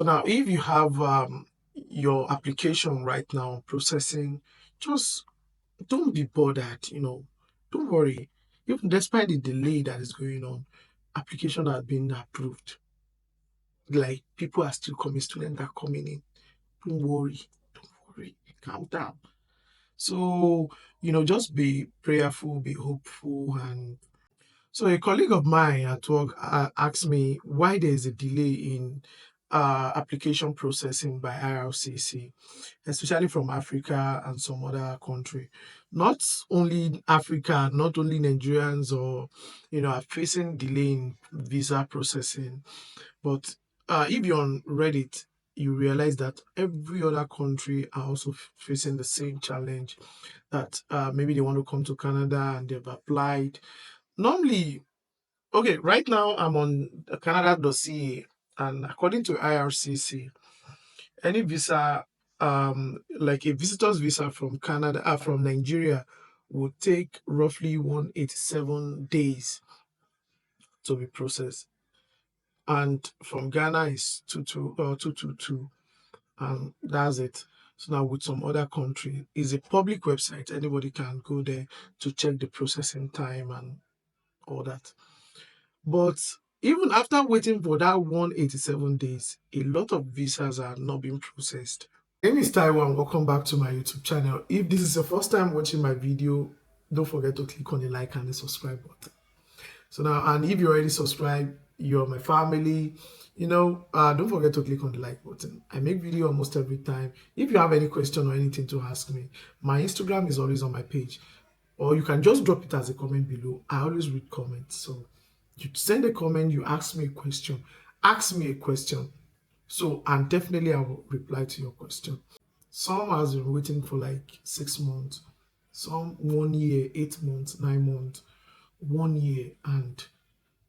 Now, if you have your application right now processing, just don't be bothered, don't worry. Even despite the delay that is going on, application has been approved. Like people are still coming, students are coming in. Don't worry, don't worry, calm down. So, just be prayerful, be hopeful. And so a colleague of mine at work asked me why there is a delay in application processing by IRCC, especially from Africa and some other country. Not only Africa, not only Nigerians or are facing delay in visa processing, but if you're on Reddit, you realize that every other country are also facing the same challenge. That maybe they want to come to Canada and they've applied. Normally, okay, right now I'm on Canada.ca, and according to IRCC, any visa, like a visitor's visa from Canada, from Nigeria, would take roughly 187 days to be processed, and from Ghana is 222, and that's it. So now with some other country, is a public website. Anybody can go there to check the processing time and all that. But even after waiting for that 187 days, a lot of visas are not being processed. My name is Taiwan. Welcome back to my YouTube channel. If this is your first time watching my video, don't forget to click on the like and the subscribe button. So now, and if you already subscribed, you're my family, don't forget to click on the like button. I make video almost every time. If you have any question or anything to ask me, my Instagram is always on my page, or you can just drop it as a comment below. I always read comments. So you send a comment, you ask me a question, ask me a question. So, and definitely I will reply to your question. Some has been waiting for like 6 months, some 1 year, 8 months, 9 months, 1 year, and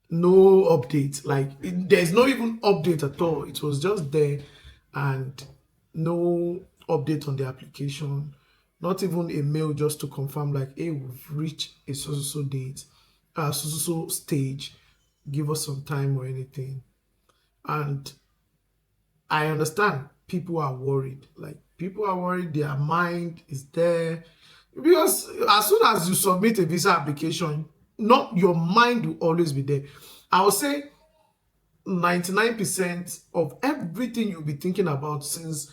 no update. Like there's no even update at all. It was just there, and no update on the application. Not even a mail just to confirm, like, hey, we've reached a so date, so stage. Give us some time or anything. And I understand people are worried. Like people are worried, their mind is there. Because as soon as you submit a visa application, not your mind will always be there. I would say 99% of everything you'll be thinking about since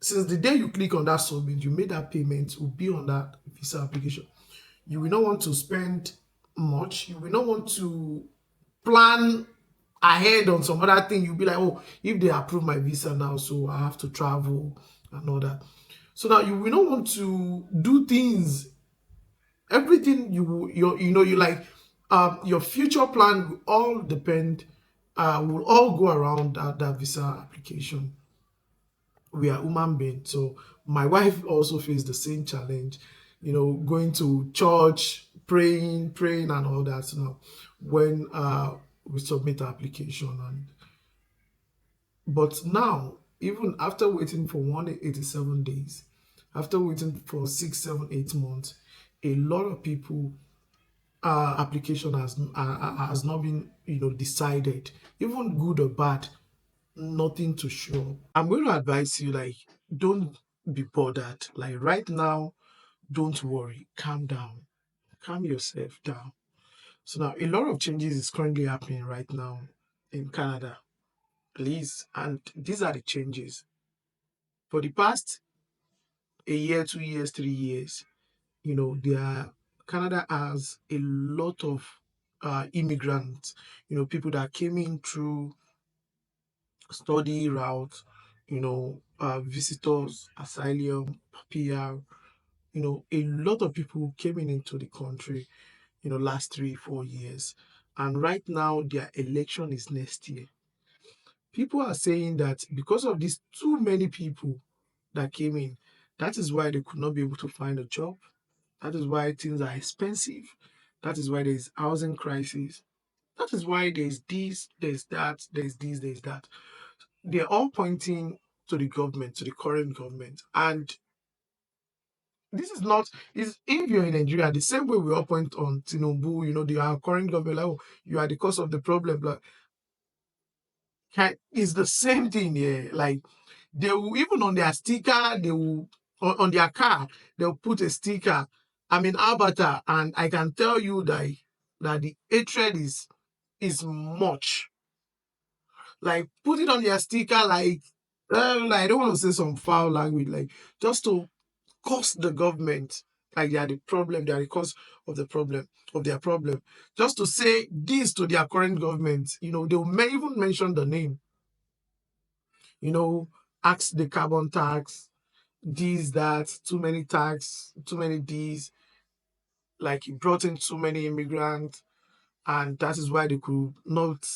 the day you click on that submit, you made that payment, will be on that visa application. You will not want to spend much. You will not want to plan ahead on some other thing. You'll be like, oh, if they approve my visa now, so I have to travel and all that. So now you will not want to do things. Everything you like, your future plan will all depend, will all go around that visa application. We are human beings. So my wife also faced the same challenge, going to church, praying and all that. So now when we submit the application, but now, even after waiting for 187 days, after waiting for 6, 7, 8 months, a lot of people application has not been decided, even good or bad, nothing to show. I'm going to advise you, like, don't be bothered. Like right now, don't worry, calm down, calm yourself down. So now a lot of changes is currently happening right now in Canada, please, and these are the changes. For the past a year, 2 years, 3 years, Canada has a lot of immigrants, people that came in through study route, visitors, asylum, PR, a lot of people came into the country, last 3, 4 years. And right now, their election is next year. People are saying that because of these too many people that came in, that is why they could not be able to find a job. That is why things are expensive. That is why there's housing crisis. That is why there's this, there's that, there's this, there's that. They're all pointing to the government, to the current government. And this is not, is if you're in Nigeria, the same way we all point on Tinubu, the our current government, like, oh, you are the cause of the problem. Like, It's the same thing here. Like they will even on their sticker, they will on their car, they'll put a sticker. I'm in Avatar, and I can tell you that the hatred is much. Like put it on their sticker, like I don't want to say some foul language, like just to curse the government. Like they are the problem, they are the cause of the problem of their problem. Just to say this to their current government, they'll even mention the name, you know, ask the carbon tax, this, that, too many tax, too many these, like he brought in too many immigrants, and that is why they could not,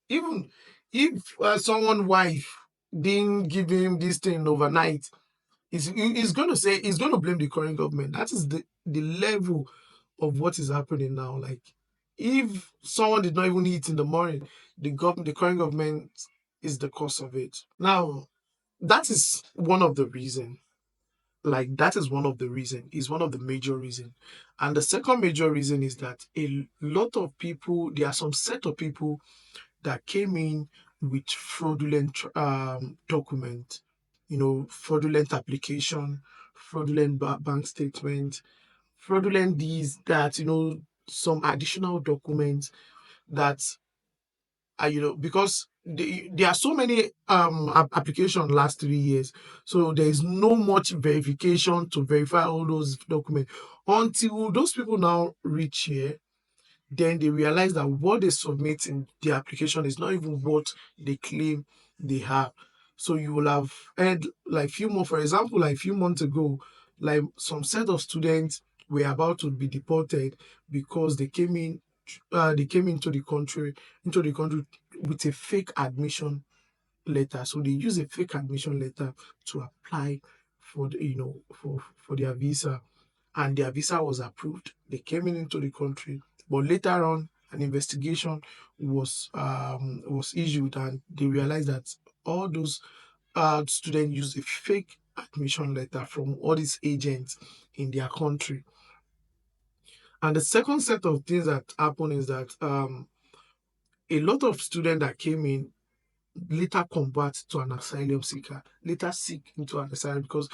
even if someone wife didn't give him this thing overnight, he's going to say, he's going to blame the current government. That is the level of what is happening now. Like if someone did not even eat in the morning, the current government is the cause of it. Now that is one of the reason. Like that is one of the reason. Is one of the major reason. And the second major reason is that a lot of people, there are some set of people that came in with fraudulent document, fraudulent application, fraudulent bank statement, fraudulent these, that, some additional documents that because there are so many application last 3 years, so there is no much verification to verify all those documents until those people now reach here. Then they realize that what they submit in the application is not even what they claim they have. So you will have heard, like few more, for example, like few months ago, like some set of students were about to be deported because they came into the country with a fake admission letter. So they use a fake admission letter to apply for for their visa, and their visa was approved. They came into the country, but later on, an investigation was issued, and they realized that all those students used a fake admission letter from all these agents in their country. And the second set of things that happen is that a lot of students that came in later convert to an asylum seeker, later seek into an asylum because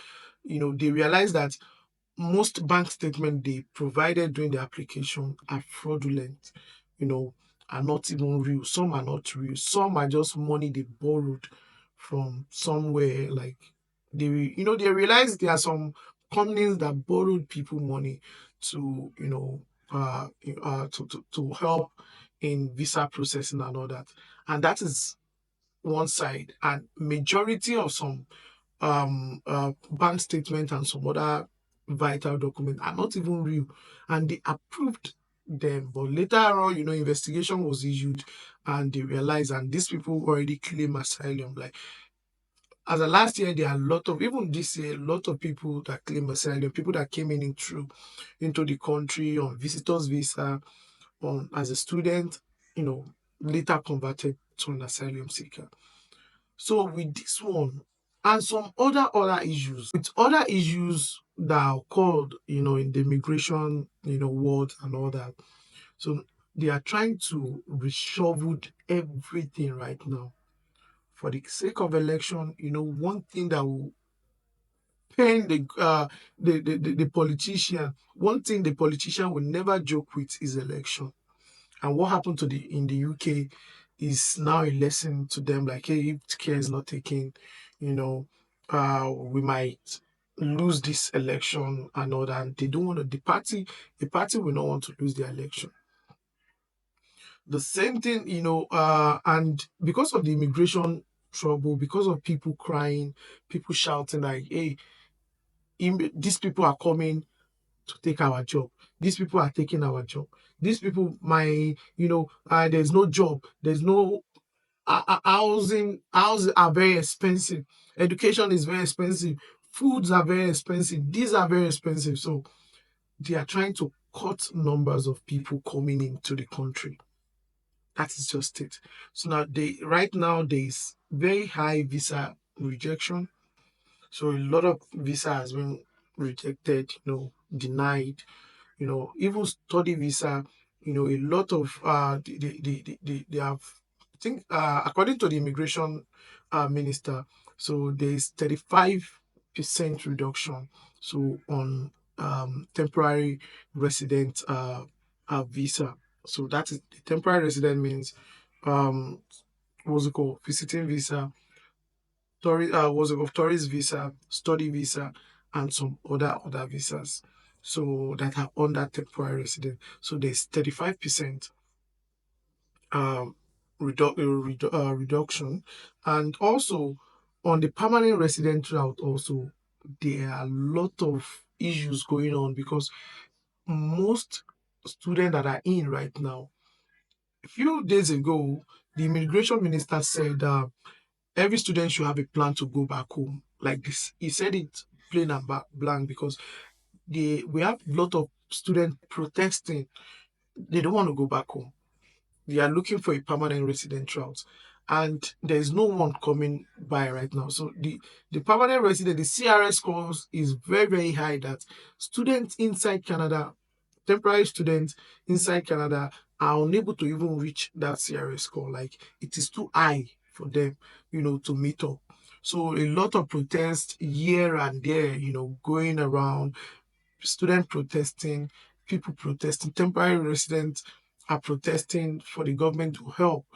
they realize that most bank statements they provided during the application are fraudulent, you know, are not even real. Some are not real. Some are just money they borrowed from somewhere. Like they realize there are some companies that borrowed people money to, to help in visa processing and all that. And that is one side. And majority of some bank statement and some other vital document are not even real, and they approved them, but later on, investigation was issued, and they realized, and these people already claim asylum. Like as of last year, there are a lot of, even this year, a lot of people that claim asylum, people that came in through into the country on visitors visa, on as a student, you know later converted to an asylum seeker. So with this one and some other issues, with other issues that are called, in the immigration, world and all that. So they are trying to reshovel everything right now for the sake of election. One thing that will pain the politician, one thing the politician will never joke with is election. And what happened to the in the UK is now a lesson to them. Like, hey, if care is not taken, we might lose this election and all that. And they don't want to. The party will not want to lose the election. The same thing, and because of the immigration trouble, because of people crying, people shouting like, hey, these people are coming to take our job. These people are taking our job. These people, there's no job. There's no housing. Houses are very expensive. Education is very expensive. Foods are very expensive. These are very expensive. So they are trying to cut numbers of people coming into the country. That is just it. So now right now there is very high visa rejection. So a lot of visa has been rejected, denied, even study visa, a lot of they have think according to the immigration minister, so there's 35% reduction so on temporary resident visa. So that is the temporary resident means um what's it called, visiting visa, tourist what's it called, tourist visa, study visa, and some other visas so that are under temporary resident. So there's 35% um, reduction. And also on the permanent resident route, also there are a lot of issues going on because most students that are in right now, a few days ago, the immigration minister said every student should have a plan to go back home. Like this, he said it plain and blank because we have a lot of students protesting. They don't want to go back home. They are looking for a permanent resident route, and there's no one coming by right now. So the permanent resident, the CRS scores is very high. That students inside Canada, temporary students inside Canada, are unable to even reach that CRS score. Like it is too high for them, to meet up. So a lot of protests here and there, going around, student protesting, people protesting, temporary residents are protesting for the government to help,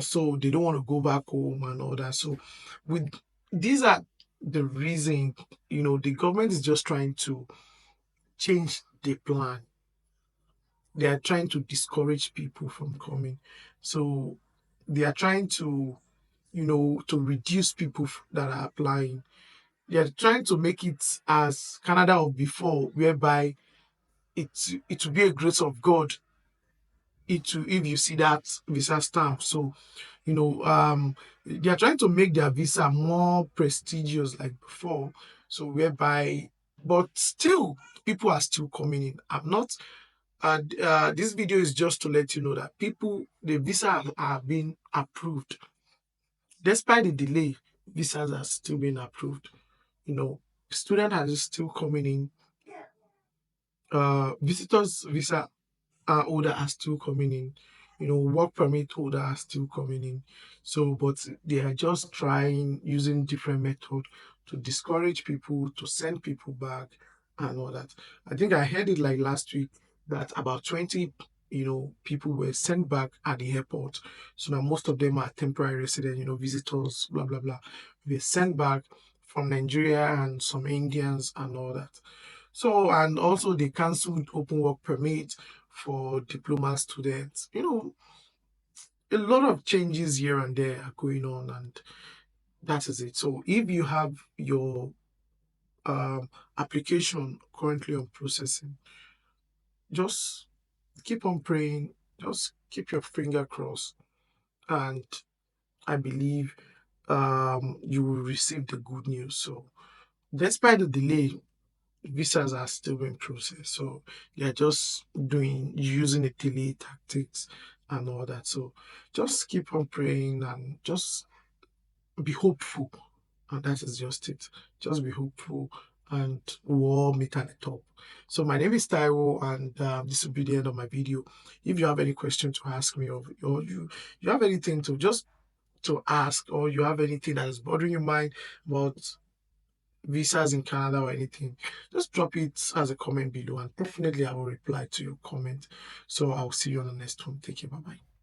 so they don't want to go back home and all that. So with these are the reason, the government is just trying to change the plan. They are trying to discourage people from coming. So they are trying to, to reduce people that are applying. They are trying to make it as Canada of before, whereby it will be a grace of God if you see that visa stamp. So they are trying to make their visa more prestigious like before. So whereby, but still people are still coming in. I'm not. This video is just to let you know that the visa are being approved. Despite the delay, visas are still being approved. Student are still coming in. Visitors visa holder are still coming in. Work permit holder are still coming in. So, but they are just trying using different method to discourage people, to send people back, and all that. I think I heard it like last week that about 20, people were sent back at the airport. So now most of them are temporary resident, visitors, blah blah blah. They sent back from Nigeria and some Indians and all that. So, and also they cancelled open work permit for diploma students. A lot of changes here and there are going on, and that is it. So, if you have your application currently on processing, just keep on praying, just keep your finger crossed, and I believe you will receive the good news. So, despite the delay, visas are still being processed. So they're just using the delay tactics and all that. So just keep on praying and just be hopeful. And that is just it. Just be hopeful and we'll all meet at the top. So my name is Taiwo, and this will be the end of my video. If you have any question to ask me, or you have anything to ask, or you have anything that is bothering your mind about visas in Canada or anything, just drop it as a comment below, and definitely I will reply to your comment. So I'll see you on the next one. Take care. Bye bye.